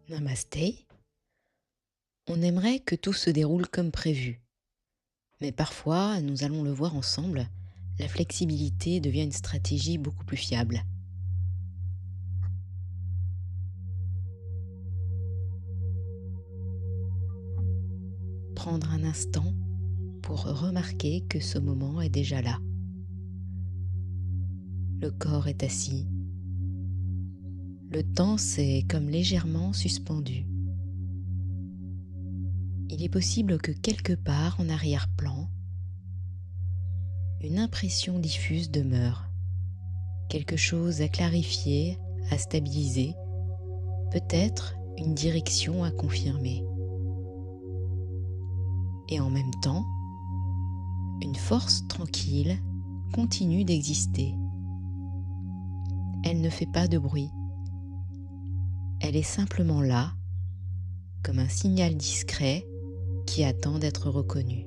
Namasté. On aimerait que tout se déroule comme prévu. Mais parfois, nous allons le voir ensemble, la flexibilité devient une stratégie beaucoup plus fiable. Prendre un instant pour remarquer que ce moment est déjà là. Le corps est assis. Le temps s'est comme légèrement suspendu. Il est possible que quelque part en arrière-plan, une impression diffuse demeure. Quelque chose à clarifier, à stabiliser, peut-être une direction à confirmer. Et en même temps, une force tranquille continue d'exister. Elle ne fait pas de bruit. Elle est simplement là, comme un signal discret qui attend d'être reconnu.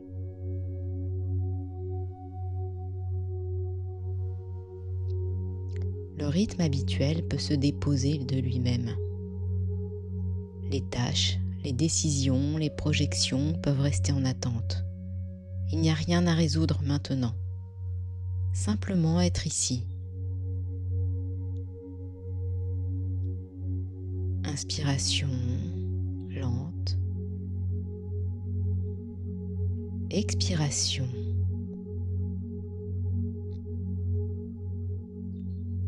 Le rythme habituel peut se déposer de lui-même. Les tâches, les décisions, les projections peuvent rester en attente. Il n'y a rien à résoudre maintenant. Simplement être ici. Inspiration lente. Expiration.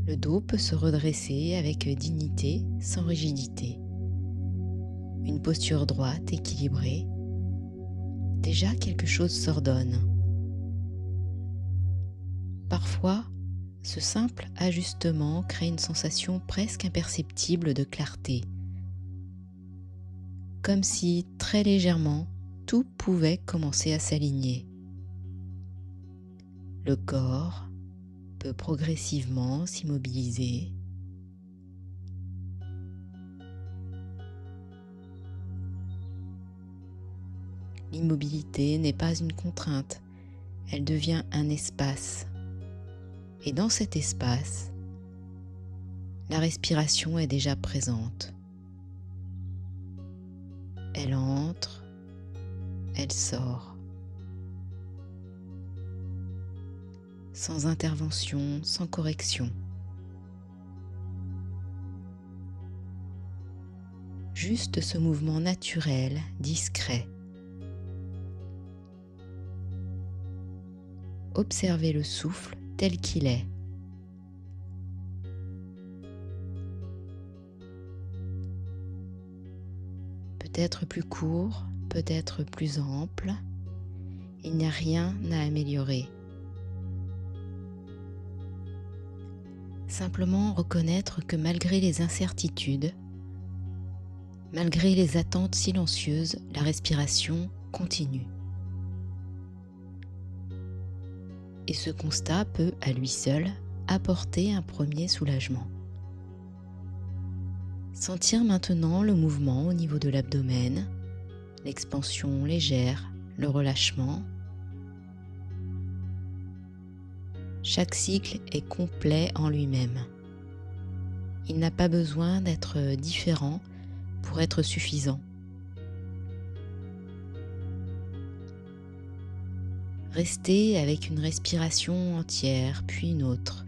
Le dos peut se redresser avec dignité, sans rigidité. Une posture droite, équilibrée. Déjà quelque chose s'ordonne. Parfois, ce simple ajustement crée une sensation presque imperceptible de clarté. Comme si, très légèrement, tout pouvait commencer à s'aligner. Le corps peut progressivement s'immobiliser. L'immobilité n'est pas une contrainte, elle devient un espace. Et dans cet espace, la respiration est déjà présente. Elle entre, elle sort. Sans intervention, sans correction. Juste ce mouvement naturel, discret. Observez le souffle tel qu'il est. Peut-être plus court, peut-être plus ample. Il n'y a rien à améliorer. Simplement reconnaître que malgré les incertitudes, malgré les attentes silencieuses, la respiration continue. Et ce constat peut, à lui seul, apporter un premier soulagement. Sentir maintenant le mouvement au niveau de l'abdomen, l'expansion légère, le relâchement. Chaque cycle est complet en lui-même. Il n'a pas besoin d'être différent pour être suffisant. Restez avec une respiration entière, puis une autre.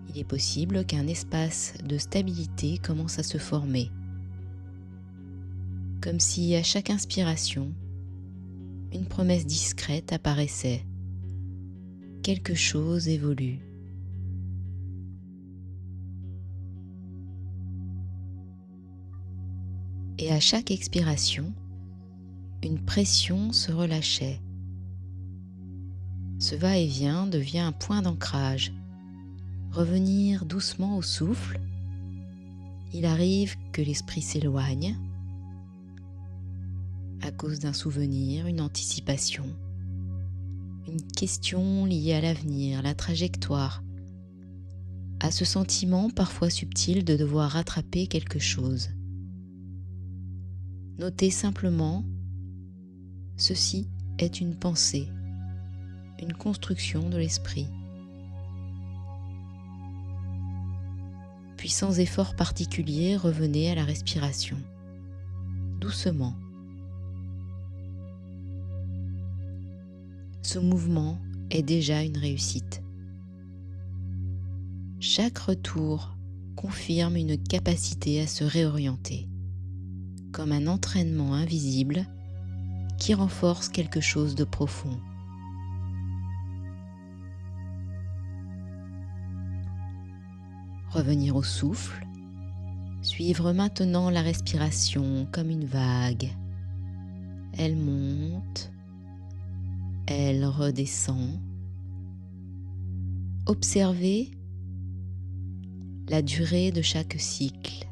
Il est possible qu'un espace de stabilité commence à se former. Comme si à chaque inspiration, une promesse discrète apparaissait. Quelque chose évolue. Et à chaque expiration, une pression se relâchait. Ce va-et-vient devient un point d'ancrage. Revenir doucement au souffle. Il arrive que l'esprit s'éloigne à cause d'un souvenir, une anticipation, une question liée à l'avenir, la trajectoire, à ce sentiment parfois subtil de devoir rattraper quelque chose. Notez simplement, ceci est une pensée, une construction de l'esprit. Puis sans effort particulier, revenez à la respiration, doucement. Ce mouvement est déjà une réussite. Chaque retour confirme une capacité à se réorienter, comme un entraînement invisible qui renforce quelque chose de profond. Revenir au souffle, suivre maintenant la respiration comme une vague. Elle monte, elle redescend. Observez la durée de chaque cycle.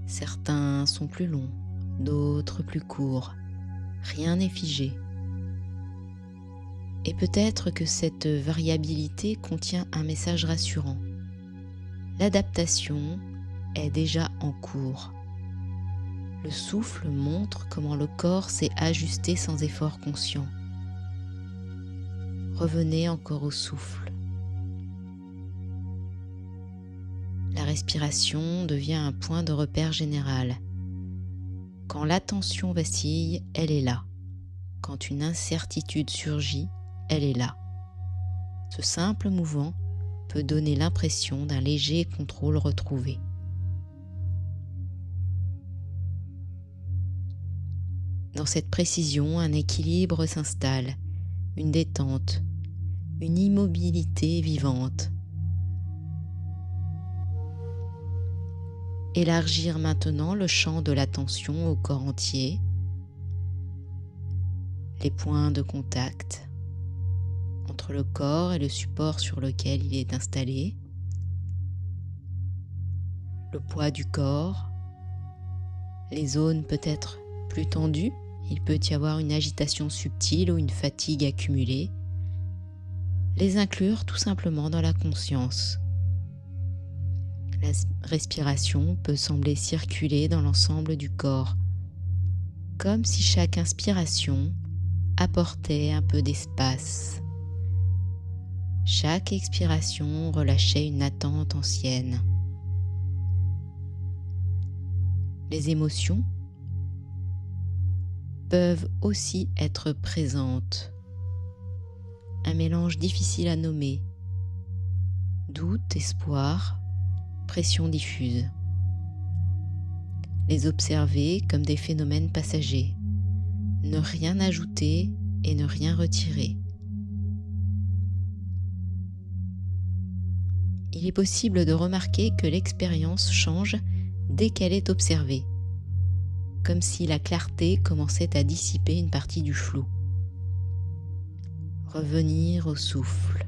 Certains sont plus longs, d'autres plus courts. Rien n'est figé. Et peut-être que cette variabilité contient un message rassurant. L'adaptation est déjà en cours. Le souffle montre comment le corps s'est ajusté sans effort conscient. Revenez encore au souffle. La respiration devient un point de repère général. Quand l'attention vacille, elle est là. Quand une incertitude surgit, elle est là. Ce simple mouvement peut donner l'impression d'un léger contrôle retrouvé. Dans cette précision, un équilibre s'installe, une détente, une immobilité vivante. Élargir maintenant le champ de l'attention au corps entier, les points de contact entre le corps et le support sur lequel il est installé, le poids du corps, les zones peut-être plus tendues, il peut y avoir une agitation subtile ou une fatigue accumulée, les inclure tout simplement dans la conscience. La respiration peut sembler circuler dans l'ensemble du corps, comme si chaque inspiration apportait un peu d'espace. Chaque expiration relâchait une attente ancienne. Les émotions peuvent aussi être présentes. Un mélange difficile à nommer. Doute, espoir, pression diffuse. Les observer comme des phénomènes passagers. Ne rien ajouter et ne rien retirer. Il est possible de remarquer que l'expérience change dès qu'elle est observée, comme si la clarté commençait à dissiper une partie du flou. Revenir au souffle.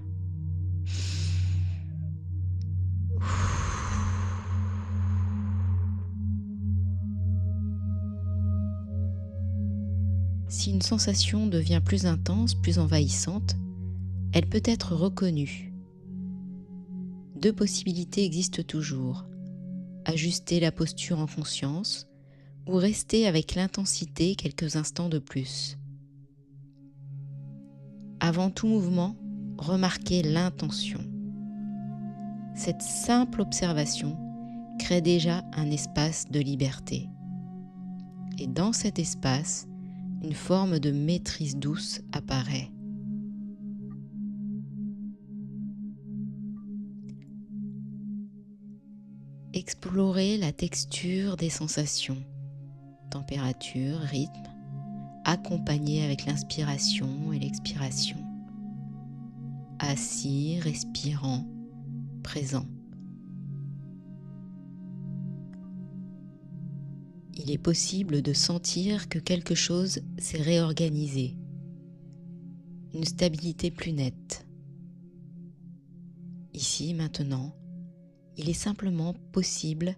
Si une sensation devient plus intense, plus envahissante, elle peut être reconnue. Deux possibilités existent toujours. Ajuster la posture en conscience ou rester avec l'intensité quelques instants de plus. Avant tout mouvement, remarquez l'intention. Cette simple observation crée déjà un espace de liberté. Et dans cet espace, une forme de maîtrise douce apparaît. Explorez la texture des sensations, température, rythme, accompagné avec l'inspiration et l'expiration. Assis, respirant, présent. Il est possible de sentir que quelque chose s'est réorganisé, une stabilité plus nette. Ici, maintenant, il est simplement possible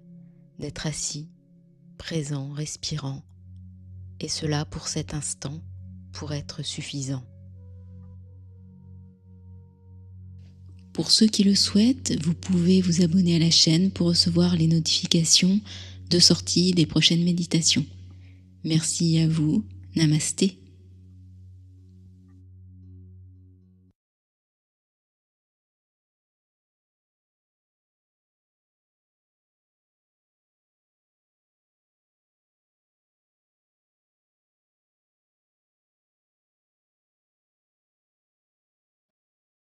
d'être assis, présent, respirant, et cela pour cet instant pour être suffisant. Pour ceux qui le souhaitent, vous pouvez vous abonner à la chaîne pour recevoir les notifications de sortie des prochaines méditations. Merci à vous, namasté.